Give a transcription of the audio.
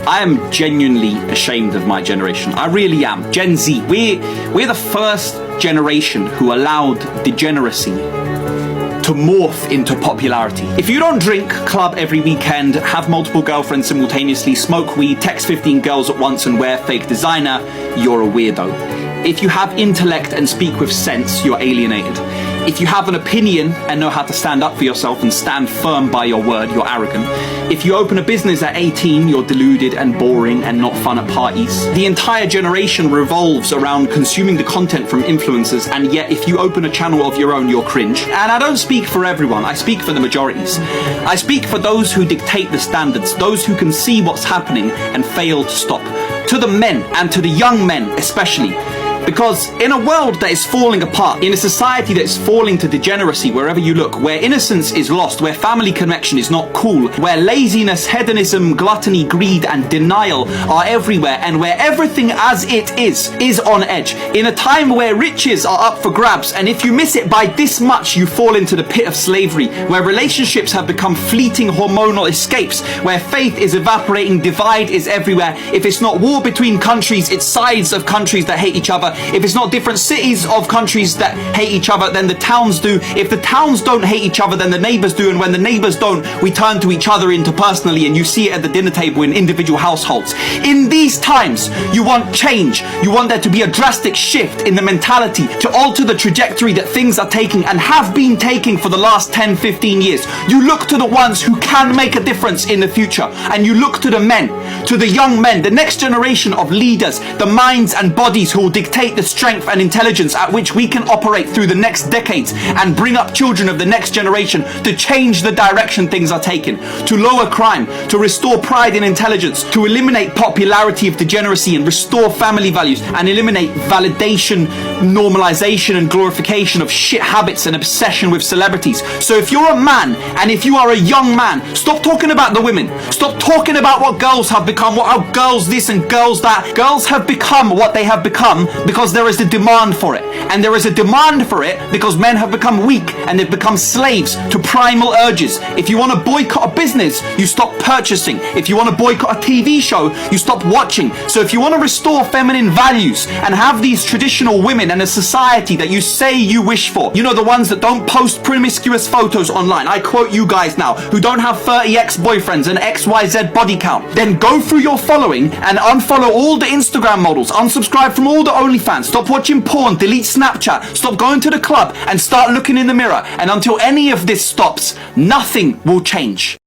I am genuinely ashamed of my generation. I really am. Gen Z, we're the first generation who allowed degeneracy to morph into popularity. If you don't drink, club every weekend, have multiple girlfriends simultaneously, smoke weed, text 15 girls at once and wear fake designer, you're a weirdo. If you have intellect and speak with sense, you're alienated. If you have an opinion and know how to stand up for yourself and stand firm by your word, you're arrogant. If you open a business at 18, you're deluded and boring and not fun at parties. The entire generation revolves around consuming the content from influencers, and yet if you open a channel of your own, you're cringe. And I don't speak for everyone, I speak for the majorities. I speak for those who dictate the standards, those who can see what's happening and fail to stop. To the men, and to the young men especially. Because in a world that is falling apart, in a society that is falling to degeneracy wherever you look, where innocence is lost, where family connection is not cool, where laziness, hedonism, gluttony, greed and denial are everywhere, and where everything as it is on edge, in a time where riches are up for grabs, and if you miss it by this much you fall into the pit of slavery, where relationships have become fleeting hormonal escapes, where faith is evaporating, divide is everywhere. If it's not war between countries, it's sides of countries that hate each other. If it's not different cities of countries that hate each other, then the towns do. If the towns don't hate each other, then the neighbors do. And when the neighbors don't, we turn to each other interpersonally, and you see it at the dinner table in individual households. In these times, you want change. You want there to be a drastic shift in the mentality to alter the trajectory that things are taking and have been taking for the last 10, 15 years. You look to the ones who can make a difference in the future, and you look to the men, to the young men, the next generation of leaders, the minds and bodies who will dictate the strength and intelligence at which we can operate through the next decades and bring up children of the next generation to change the direction things are taking, to lower crime, to restore pride in intelligence, to eliminate popularity of degeneracy and restore family values, and eliminate validation, normalization and glorification of shit habits and obsession with celebrities. So if you're a man and if you are a young man, stop talking about the women. Stop talking about what girls have become, what are girls this and girls that. Girls have become what they have become because there is a demand for it. And there is a demand for it because men have become weak and they've become slaves to primal urges. If you want to boycott a business, you stop purchasing. If you want to boycott a TV show, you stop watching. So if you want to restore feminine values and have these traditional women and a society that you say you wish for, you know, the ones that don't post promiscuous photos online, I quote you guys now, who don't have 30 ex-boyfriends and XYZ body count, then go through your following and unfollow all the Instagram models, unsubscribe from all the OnlyFans, stop watching porn, delete Snapchat, stop going to the club and start looking in the mirror. And until any of this stops, nothing will change.